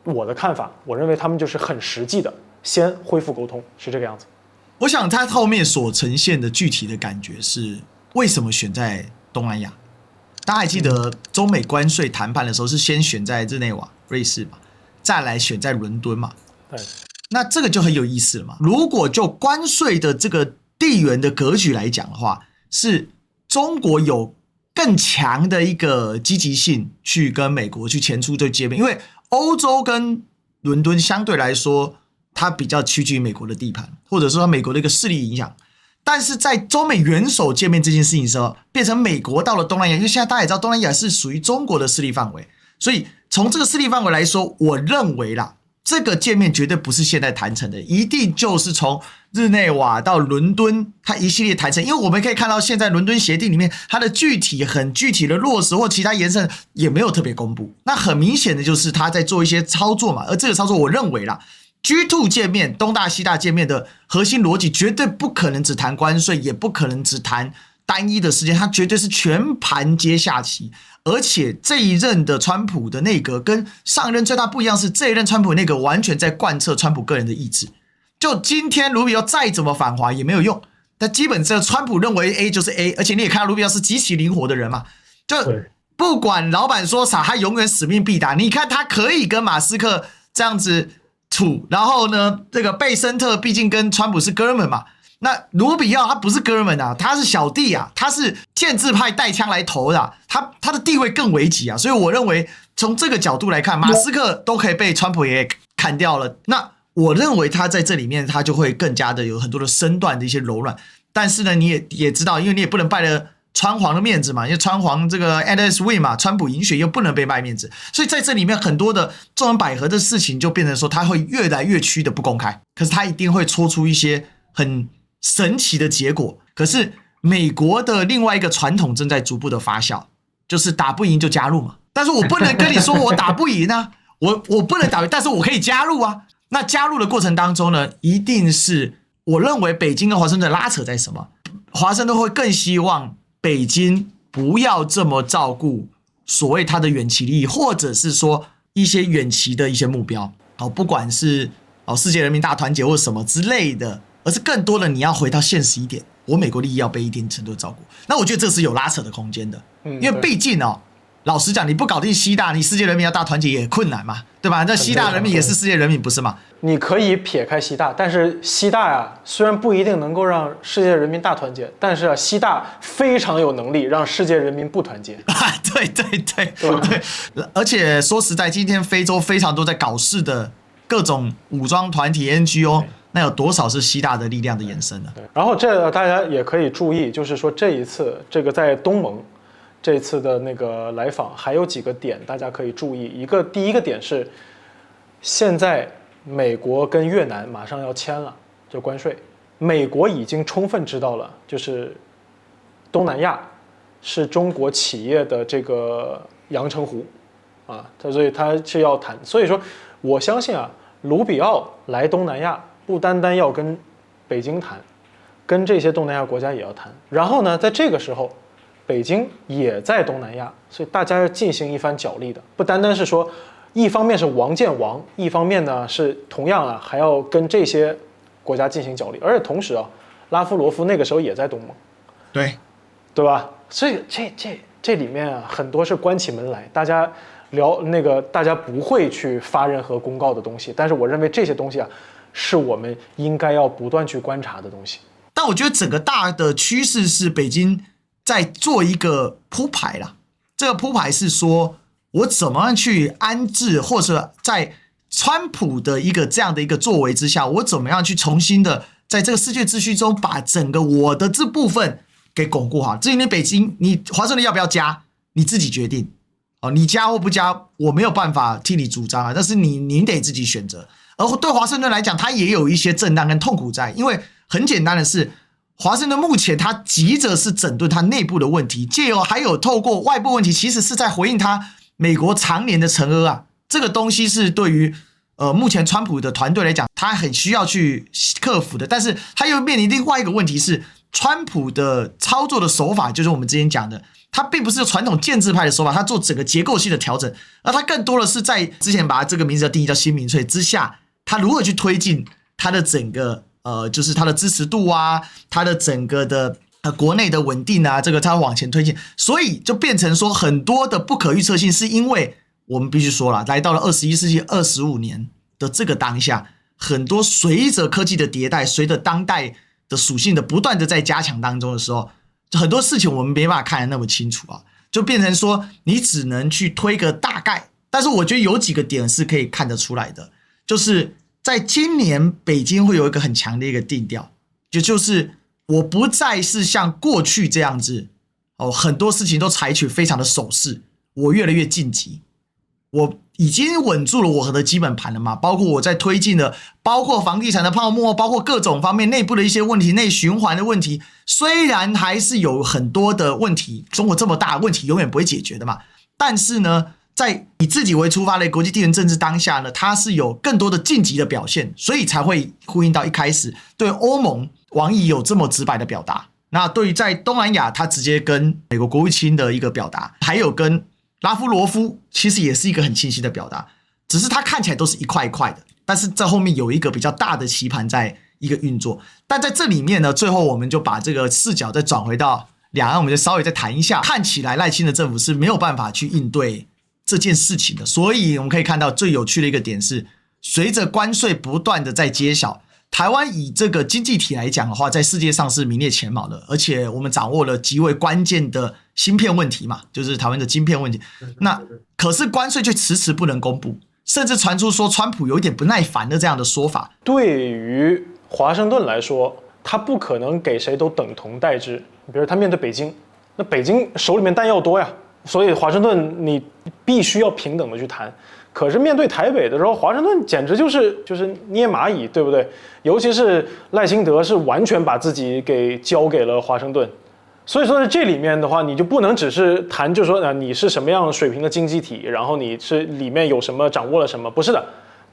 我的看法，我认为他们就是很实际的，先恢复沟通，是这个样子。我想他后面所呈现的具体的感觉是为什么选在东南亚？大家还记得中美关税谈判的时候是先选在日内瓦瑞士嘛，再来选在伦敦嘛？对。那这个就很有意思了嘛。如果就关税的这个地缘的格局来讲的话，是中国有更强的一个积极性去跟美国去前出这界面，因为欧洲跟伦敦相对来说，它比较趋近于美国的地盘，或者说美国的一个势力影响。但是在中美元首见面这件事情的时候，变成美国到了东南亚，因为现在大家也知道东南亚是属于中国的势力范围，所以从这个势力范围来说，我认为啦，这个见面绝对不是现在谈成的，一定就是从日内瓦到伦敦，它一系列谈成。因为我们可以看到，现在伦敦协定里面，它的很具体的落实或其他延伸也没有特别公布。那很明显的就是他在做一些操作嘛，而这个操作，我认为啦。G2 见面，东大西大见面的核心逻辑绝对不可能只谈关税，也不可能只谈单一的事件，它绝对是全盘皆下棋。而且这一任的川普的内阁跟上一任最大不一样是，这一任川普内阁完全在贯彻川普个人的意志。就今天卢比奥再怎么反华也没有用，但基本上川普认为 A 就是 A， 而且你也看到卢比奥是极其灵活的人嘛，就不管老板说啥，他永远使命必达。你看他可以跟马斯克这样子处，然后呢，这个贝森特毕竟跟川普是哥们嘛，那卢比奥他不是哥们啊，他是小弟啊，他是建制派带枪来投的啊，他的地位更危急啊，所以我认为从这个角度来看，马斯克都可以被川普也砍掉了，那我认为他在这里面他就会更加的有很多的身段的一些柔软，但是呢，你也知道，因为你也不能败了川皇的面子嘛，因为川皇这个 Alice Win 嘛，川普赢选又不能被卖面子，所以在这里面很多的众人百合的事情就变成说他会越来越趋的不公开，可是他一定会戳出一些很神奇的结果。可是美国的另外一个传统正在逐步的发酵，就是打不赢就加入嘛。但是我不能跟你说我打不赢啊，我不能打赢，但是我可以加入啊。那加入的过程当中呢，一定是我认为北京跟华盛顿拉扯在什么？华盛顿会更希望北京不要这么照顾所谓他的远期利益，或者是说一些远期的一些目标，不管是世界人民大团结或什么之类的，而是更多的你要回到现实一点，我美国利益要被一定程度照顾。那我觉得这是有拉扯的空间的，因为毕竟老实讲，你不搞定西大，你世界人民要大团结也困难嘛，对吧？那西大人民也是世界人民，不是吗？你可以撇开西大，但是西大呀，虽然不一定能够让世界人民大团结，但是西大非常有能力让世界人民不团结。对，而且说实在，今天非洲非常多在搞事的各种武装团体 NGO， 那有多少是西大的力量的延伸呢？然后这大家也可以注意，就是说这一次这个在东盟。这次的那个来访还有几个点大家可以注意，第一个点是，现在美国跟越南马上要签了，就关税，美国已经充分知道了，就是东南亚是中国企业的这个阳澄湖啊，所以他是要谈，所以说我相信啊，卢比奥来东南亚不单单要跟北京谈，跟这些东南亚国家也要谈，然后呢，在这个时候。北京也在东南亚，所以大家要进行一番角力的，不单单是说，一方面是王见王，一方面呢是同样啊还要跟这些国家进行角力，而且同时啊，拉夫罗夫那个时候也在东盟，对吧？所以这里面啊很多是关起门来，大家大家不会去发任何公告的东西，但是我认为这些东西啊是我们应该要不断去观察的东西。但我觉得整个大的趋势是北京。在做一个铺排啦，这个铺排是说我怎么样去安置，或者在川普的一个这样的一个作为之下，我怎么样去重新的在这个世界秩序中把整个我的这部分给巩固好。至于你北京，你华盛顿要不要加，你自己决定。你加或不加，我没有办法替你主张啊，但是你得自己选择。而对华盛顿来讲，他也有一些震荡跟痛苦在，因为很简单的是，华盛顿目前他急着是整顿他内部的问题，还有透过外部问题，其实是在回应他美国常年的沉疴啊。这个东西是对于目前川普的团队来讲，他很需要去克服的。但是他又面临另外一个问题是，川普的操作的手法，就是我们之前讲的，他并不是传统建制派的手法，他做整个结构性的调整，而他更多的是在之前把这个名字定义叫新民粹之下，他如何去推进他的整个就是他的支持度啊，他的整个的国内的稳定啊，这个他往前推进，所以就变成说很多的不可预测性，是因为我们必须说了，来到了21世纪25年的这个当下，很多随着科技的迭代，随着当代的属性的不断的在加强当中的时候，很多事情我们没办法看得那么清楚啊，就变成说你只能去推个大概。但是我觉得有几个点是可以看得出来的，就是在今年北京会有一个很强的一个定调，就是我不再是像过去这样子很多事情都采取非常的守势，我越来越晋级，我已经稳住了我的基本盘了嘛，包括我在推进的，包括房地产的泡沫，包括各种方面内部的一些问题，内循环的问题，虽然还是有很多的问题，中国这么大的问题永远不会解决的嘛，但是呢，在以自己为出发的国际地缘政治当下呢，它是有更多的晋级的表现，所以才会呼应到一开始对欧盟王毅有这么直白的表达。那对于在东南亚，他直接跟美国国务卿的一个表达，还有跟拉夫罗夫其实也是一个很清晰的表达，只是它看起来都是一块一块的，但是这后面有一个比较大的棋盘在一个运作。但在这里面呢，最后我们就把这个视角再转回到两岸，我们就稍微再谈一下，看起来赖清德政府是没有办法去应对这件事情的。所以我们可以看到最有趣的一个点是，随着关税不断的在揭晓，台湾以这个经济体来讲的话，在世界上是名列前茅的，而且我们掌握了极为关键的芯片问题嘛，就是台湾的晶片问题。那可是关税却迟迟不能公布，甚至传出说川普有一点不耐烦的这样的说法。对于华盛顿来说，他不可能给谁都等同待制。比如他面对北京，那北京手里面弹药多呀，所以华盛顿你必须要平等的去谈。可是面对台北的时候，华盛顿简直就是捏蚂蚁，对不对？尤其是赖清德是完全把自己给交给了华盛顿，所以说在这里面的话，你就不能只是谈，就说你是什么样水平的经济体，然后你是里面有什么掌握了什么，不是的，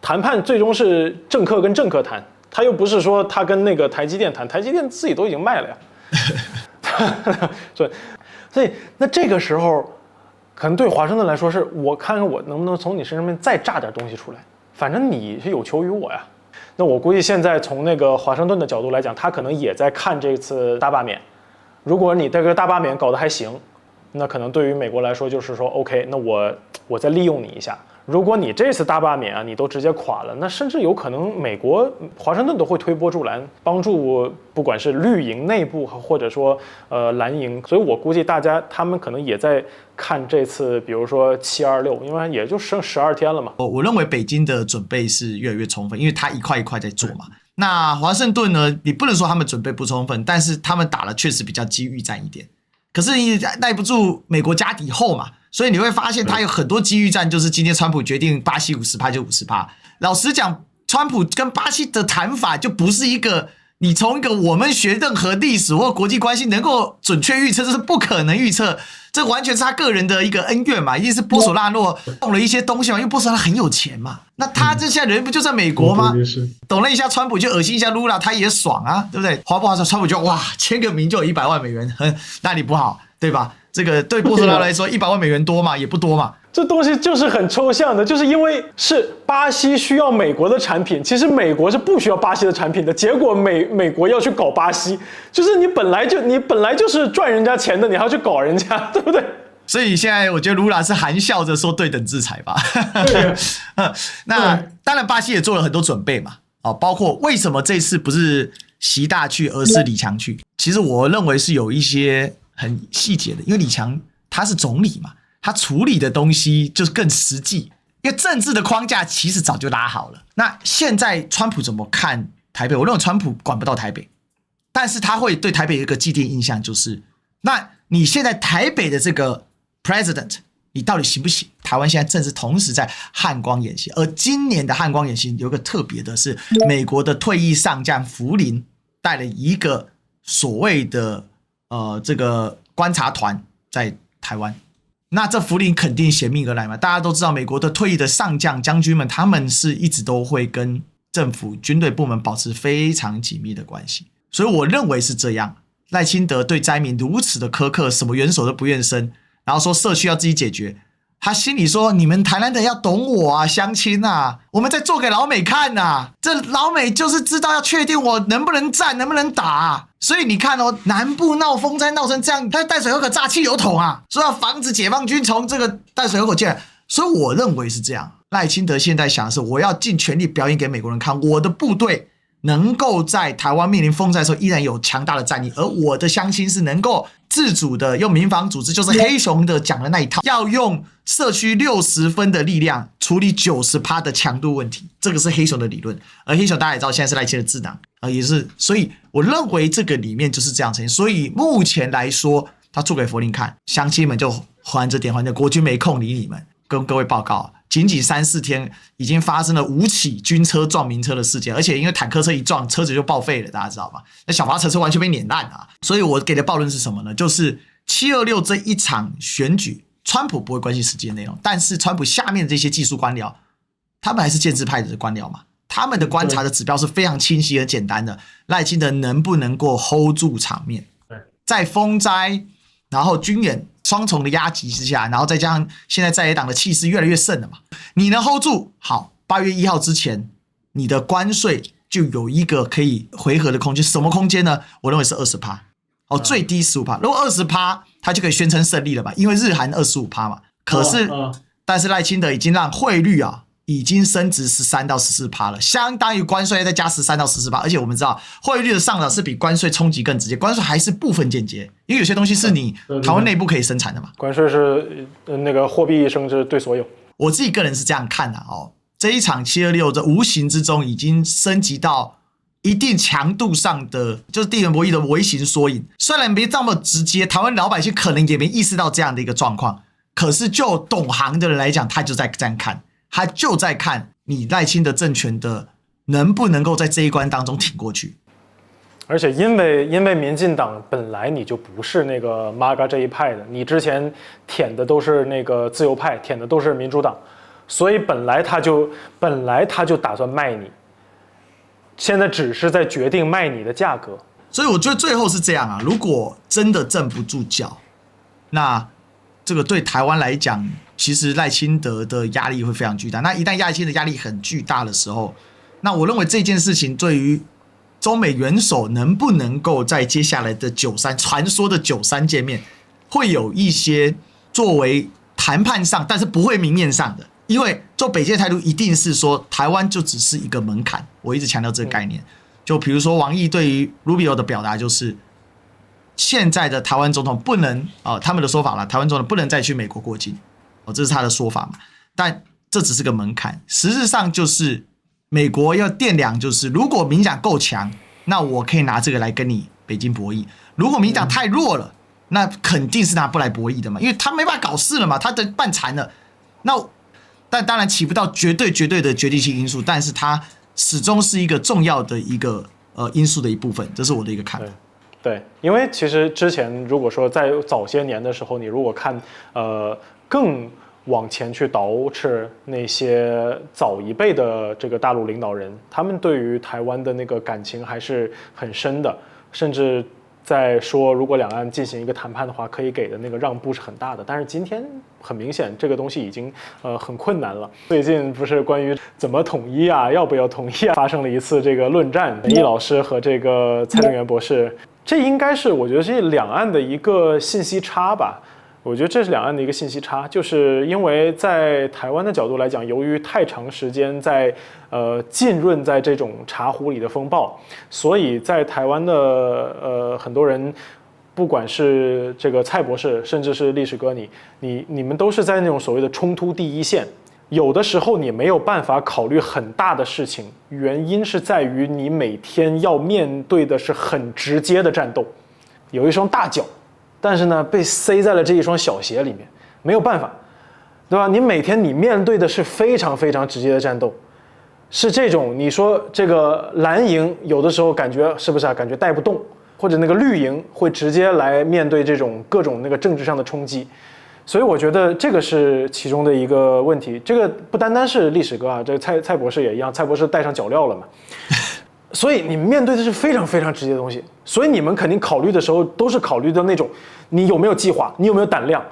谈判最终是政客跟政客谈，他又不是说他跟那个台积电谈，台积电自己都已经卖了呀，所以那这个时候。可能对华盛顿来说是，我看看我能不能从你身上面再榨点东西出来，反正你是有求于我呀。那我估计现在从那个华盛顿的角度来讲，他可能也在看这次大罢免。如果你这个大罢免搞得还行，那可能对于美国来说就是说 ，OK， 那我再利用你一下。如果你这次大罢免啊，你都直接垮了，那甚至有可能美国华盛顿都会推波助澜，帮助不管是绿营内部或者说蓝营，所以我估计他们可能也在看这次，比如说726，因为也就剩12天了嘛。我认为北京的准备是越来越充分，因为他一块一块在做嘛。那华盛顿呢，你不能说他们准备不充分，但是他们打了确实比较机遇战一点。可是你耐不住美国家底厚嘛，所以你会发现他有很多机遇战，就是今天川普决定巴西50%就50%。老实讲，川普跟巴西的谈法就不是一个你从一个我们学任何历史或国际关系能够准确预测，这是不可能预测，这完全是他个人的一个恩怨嘛，一定是波索纳洛动了一些东西嘛，因为波索纳很有钱嘛，那他这下人不就在美国吗？懂了一下川普就恶心一下卢拉，他也爽啊，对不对？划不划算？川普就哇签个名就有100万美元，那你不好对吧？这个对波索纳来说100万美元多嘛，也不多嘛。这东西就是很抽象的，就是因为是巴西需要美国的产品，其实美国是不需要巴西的产品的，结果美国要去搞巴西，就是你本来就是赚人家钱的，你还要去搞人家，对不对？所以现在我觉得卢拉是含笑着说对等制裁吧。那当然巴西也做了很多准备嘛，包括为什么这次不是习大去而是李强去，其实我认为是有一些很细节的，因为李强他是总理嘛。他处理的东西就是更实际，因为政治的框架其实早就拉好了。那现在川普怎么看台北？我认为川普管不到台北，但是他会对台北有一个既定印象，就是那你现在台北的这个 president， 你到底行不行？台湾现在正是同时在汉光演习，而今年的汉光演习有一个特别的是，美国的退役上将福林带了一个所谓的这个观察团在台湾。那这福林肯定衔命而来嘛？大家都知道，美国的退役的上将将军们，他们是一直都会跟政府军队部门保持非常紧密的关系，所以我认为是这样。赖清德对灾民如此的苛刻，什么援手都不愿伸，然后说社区要自己解决，他心里说你们台南人要懂我啊，乡亲啊，我们在做给老美看啊，这老美就是知道要确定我能不能战，能不能打啊。所以你看哦，南部闹风灾闹成这样，他淡水河可炸汽油桶啊，说要防止解放军从这个淡水河口进来。所以我认为是这样，赖清德现在想的是，我要尽全力表演给美国人看，我的部队能够在台湾面临风灾的时候依然有强大的战力，而我的乡亲是能够自主的用民防组织，就是黑熊的讲的那一套，要用社区60分的力量处理90%的强度问题，这个是黑熊的理论。而黑熊大家也知道，现在是赖清德智囊也是，所以我认为这个里面就是这样呈现。所以目前来说，他做给佛林看，乡亲们就还着点还着，国军没空理你们。跟各位报告，仅仅3-4天已经发生了5起军车撞民车的事件，而且因为坦克车一撞，车子就报废了，大家知道吧？那小发车完全被碾烂了。所以我给的报论是什么呢？就是726这一场选举，川普不会关心实际的内容，但是川普下面的这些技术官僚，他们还是建制派的官僚嘛，他们的观察的指标是非常清晰和简单的。赖清德能不能够 hold 住场面？在风灾，然后军演双重的压击之下，然后再加上现在在野党的气势越来越盛了嘛，你能 hold 住，好，8月1号之前，你的关税就有一个可以回合的空间。什么空间呢？我认为是20%，最低15%。如果20%，他就可以宣称胜利了嘛，因为日韩25%嘛。可是，但是赖清德已经让汇率已经升值13到14%了，相当于关税再加13到14%，而且我们知道汇率的上涨是比关税冲击更直接，关税还是部分间接，因为有些东西是你台湾内部可以生产的嘛。关税是那个货币升值对所有。我自己个人是这样看的这一场726这无形之中已经升级到一定强度上的，就是地缘博弈的微型缩影。虽然没这么直接，台湾老百姓可能也没意识到这样的一个状况，可是就懂行的人来讲，他就在这样看。他就在看你赖清德政权的能不能够在这一关当中挺过去，而且因为民进党本来你就不是那个 MAGA 这一派的，你之前舔的都是那个自由派，舔的都是民主党，所以本来他就打算卖你，现在只是在决定卖你的价格。所以我觉得最后是这样如果真的站不住脚，那这个对台湾来讲，其实赖清德的压力会非常巨大。那一旦赖清德压力很巨大的时候，那我认为这件事情对于中美元首能不能够在接下来的传说的93见面，会有一些作为谈判上，但是不会明面上的。因为做北京的态度一定是说，台湾就只是一个门槛。我一直强调这个概念。就比如说王毅对于 Rubio 的表达就是，现在的台湾总统不能他们的说法啦，台湾总统不能再去美国过境这是他的说法嘛。但这只是个门槛，实质上就是美国要掂量，就是如果民进党够强，那我可以拿这个来跟你北京博弈；如果民进党太弱了，那肯定是拿不来博弈的嘛，因为他没办法搞事了嘛，他的半残了。但当然起不到绝对的决定性因素，但是它始终是一个重要的一个因素的一部分，这是我的一个看法。对，因为其实之前如果说在早些年的时候，你如果看更往前去倒饬那些早一辈的这个大陆领导人，他们对于台湾的那个感情还是很深的，甚至在说如果两岸进行一个谈判的话，可以给的那个让步是很大的。但是今天很明显，这个东西已经很困难了。最近不是关于怎么统一啊，要不要统一啊，发生了一次这个论战，易老师和这个蔡正元博士。这应该是我觉得是两岸的一个信息差吧。我觉得这是两岸的一个信息差，就是因为在台湾的角度来讲，由于太长时间在浸润在这种茶壶里的风暴，所以在台湾的很多人不管是这个蔡博士，甚至是历史哥你们都是在那种所谓的冲突第一线。有的时候你没有办法考虑很大的事情，原因是在于你每天要面对的是很直接的战斗。有一双大脚，但是呢被塞在了这一双小鞋里面，没有办法，对吧？你每天你面对的是非常非常直接的战斗，是这种你说这个蓝营有的时候感觉是不是啊？感觉带不动，或者那个绿营会直接来面对这种各种那个政治上的冲击。所以我觉得这个是其中的一个问题，这个不单单是历史哥啊，这个蔡博士也一样，蔡博士带上脚镣了嘛。所以你们面对的是非常非常直接的东西，所以你们肯定考虑的时候都是考虑的那种，你有没有计划，你有没有胆量？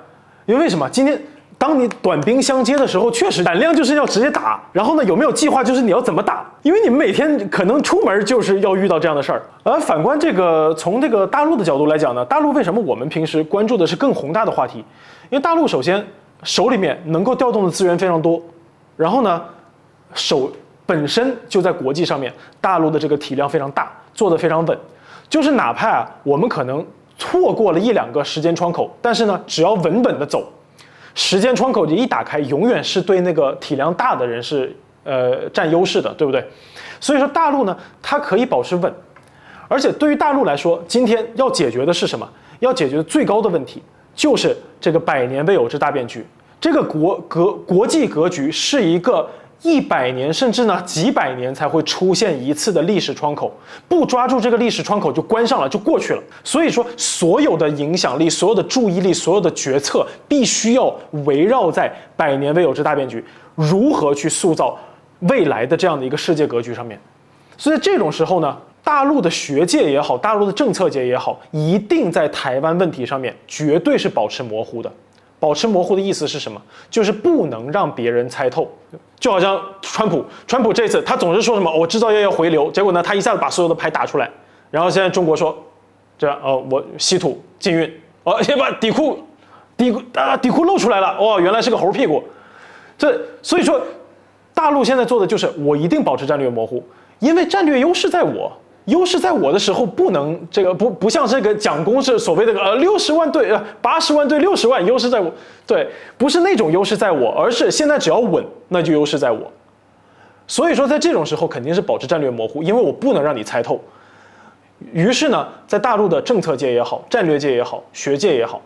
因为什么？今天当你短兵相接的时候，确实胆量就是要直接打，然后呢有没有计划就是你要怎么打，因为你们每天可能出门就是要遇到这样的事儿。而反观这个从这个大陆的角度来讲呢，大陆为什么我们平时关注的是更宏大的话题？因为大陆首先手里面能够调动的资源非常多，然后呢手本身就在国际上面，大陆的这个体量非常大，做得非常稳，就是哪怕我们可能错过了1-2个时间窗口，但是呢只要稳稳的走，时间窗口一打开，永远是对那个体量大的人是占优势的，对不对？所以说大陆呢它可以保持稳，而且对于大陆来说，今天要解决的是什么？要解决最高的问题就是这个100年未有之大变局。这个国际格局是一个100年甚至呢几百年才会出现一次的历史窗口，不抓住这个历史窗口就关上了，就过去了。所以说所有的影响力、所有的注意力、所有的决策必须要围绕在100年未有之大变局如何去塑造未来的这样的一个世界格局上面。所以这种时候呢，大陆的学界也好，大陆的政策界也好，一定在台湾问题上面绝对是保持模糊的。保持模糊的意思是什么？就是不能让别人猜透。就好像川普这次他总是说什么我制造业要回流，结果呢他一下子把所有的牌打出来，然后现在中国说这样我稀土禁运，先把底裤露出来了，原来是个猴屁股。所以说大陆现在做的就是我一定保持战略模糊，因为战略优势在我。优势在我的时候，不能这个不像这个蒋公是所谓的60万对80万对60万，优势在我，对，不是那种优势在我，而是现在只要稳，那就优势在我。所以说在这种时候肯定是保持战略模糊，因为我不能让你猜透。于是呢，在大陆的政策界也好，战略界也好，学界也好，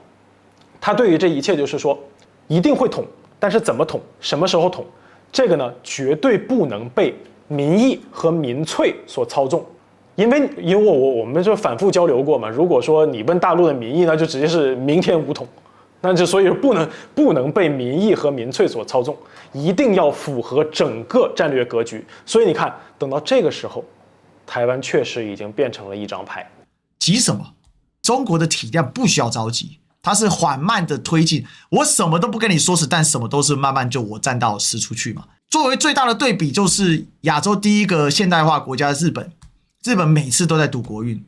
他对于这一切就是说一定会统，但是怎么统，什么时候统，这个呢绝对不能被民意和民粹所操纵。因为我们就反复交流过嘛，如果说你问大陆的民意，那就直接是明天武统，那就所以不能被民意和民粹所操纵，一定要符合整个战略格局。所以你看，等到这个时候，台湾确实已经变成了一张牌。急什么？中国的体量不需要着急，它是缓慢的推进。我什么都不跟你说死，但什么都是慢慢就我占到使出去嘛。作为最大的对比，就是亚洲第一个现代化国家日本。日本每次都在赌国运，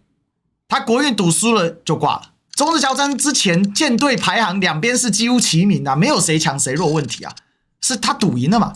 他国运赌输了就挂了。中日交战之前，舰队排行两边是几乎齐名啊，没有谁强谁弱问题啊，是他赌赢了嘛。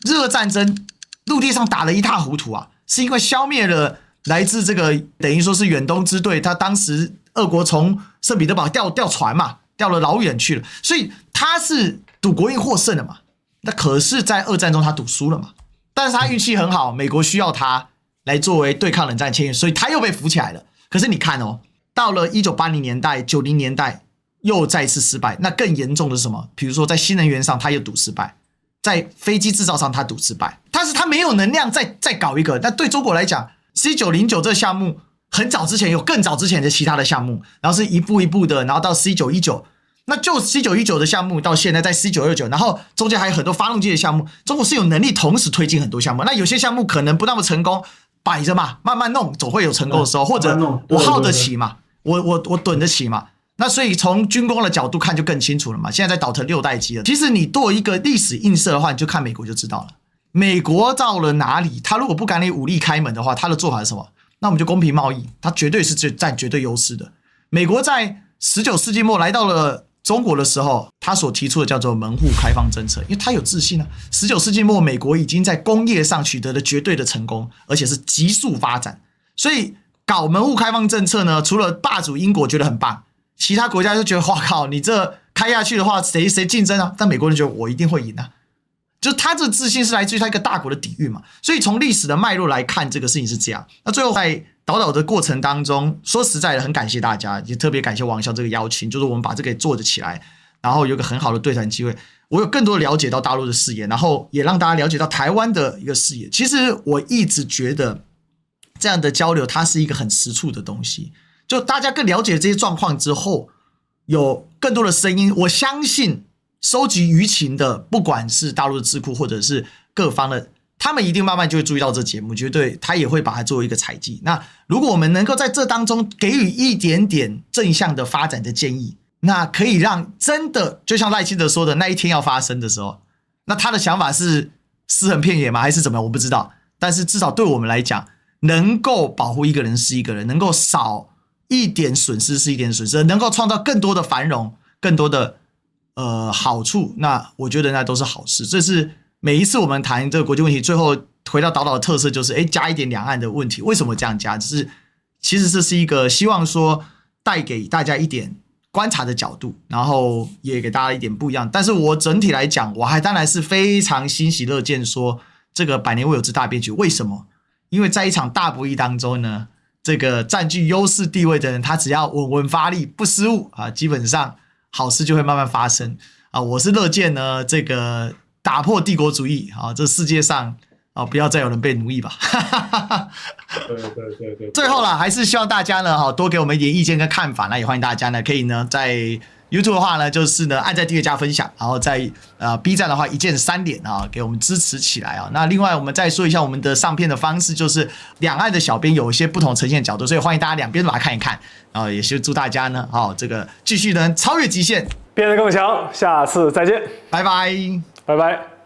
日俄战争陆地上打得一塌糊涂啊，是因为消灭了来自这个等于说是远东支队，他当时俄国从圣彼得堡调船嘛，调了老远去了，所以他是赌国运获胜了嘛。那可是，在二战中他赌输了嘛，但是他运气很好，美国需要他来作为对抗冷战签约，所以他又被扶起来了。可是你看哦，到了1980年代、90年代又再次失败。那更严重的是什么？比如说在新能源上他又赌失败，在飞机制造上他赌失败，但是他没有能量再搞一个。那对中国来讲 ，C909 这个项目很早之前有更早之前的其他的项目，然后是一步一步的，然后到 C919。那就 C919 的项目到现在在 C929， 然后中間还有很多发动机的项目，中国是有能力同时推进很多项目。那有些项目可能不那么成功，摆着嘛，慢慢弄，总会有成功的时候，或者我耗得起嘛，我趸得起嘛。那所以从军工的角度看就更清楚了嘛。现在在倒腾6代机了。其实你做一个历史映射的话，你就看美国就知道了。美国到了哪里，他如果不敢你武力开门的话，他的做法是什么？那我们就公平贸易，他绝对是占绝对优势的。美国在19世纪末来到了中国的时候，他所提出的叫做门户开放政策，因为他有自信啊。19世纪末，美国已经在工业上取得了绝对的成功，而且是急速发展。所以搞门户开放政策呢，除了霸主英国觉得很棒，其他国家就觉得哇靠，你这开下去的话，谁竞争啊？但美国人觉得我一定会赢啊。就他这个自信是来自于他一个大国的底蕴嘛，所以从历史的脉络来看，这个事情是这样。那最后在导的过程当中，说实在的，很感谢大家，也特别感谢王骁这个邀请，就是我们把这个做得起来，然后有个很好的对谈机会，我有更多了解到大陆的视野，然后也让大家了解到台湾的一个视野。其实我一直觉得这样的交流，它是一个很实处的东西，就大家更了解这些状况之后，有更多的声音，我相信。收集舆情的，不管是大陆的智库或者是各方的，他们一定慢慢就会注意到这节目，绝对他也会把它作为一个采集。那如果我们能够在这当中给予一点点正向的发展的建议，那可以让真的就像赖清德说的那一天要发生的时候，那他的想法是尸横遍野吗？还是怎么样？我不知道。但是至少对我们来讲，能够保护一个人是一个人，能够少一点损失是一点损失，能够创造更多的繁荣，更多的好处，那我觉得那都是好事。这是每一次我们谈这个国际问题，最后回到岛的特色就是加一点两岸的问题。为什么这样加？就是其实这是一个希望说带给大家一点观察的角度，然后也给大家一点不一样。但是我整体来讲，我还当然是非常欣喜乐见说这个百年未有之大变局。为什么？因为在一场大博弈当中呢，这个占据优势地位的人，他只要稳稳发力，不失误啊，基本上好事就会慢慢发生啊！我是乐见呢，这个打破帝国主义啊，这世界上啊，不要再有人被奴役吧！对。最后啦，还是希望大家呢，多给我们一点意见跟看法。那也欢迎大家呢，可以呢在 YouTube 的话呢，就是呢按在订阅加分享，然后在B 站的话一键3连啊，给我们支持起来啊。那另外我们再说一下我们的上片的方式，就是两岸的小编有一些不同呈现角度，所以欢迎大家两边都来看一看。然后也是祝大家呢，这个继续能超越极限，变得更强。下次再见，拜拜，拜拜。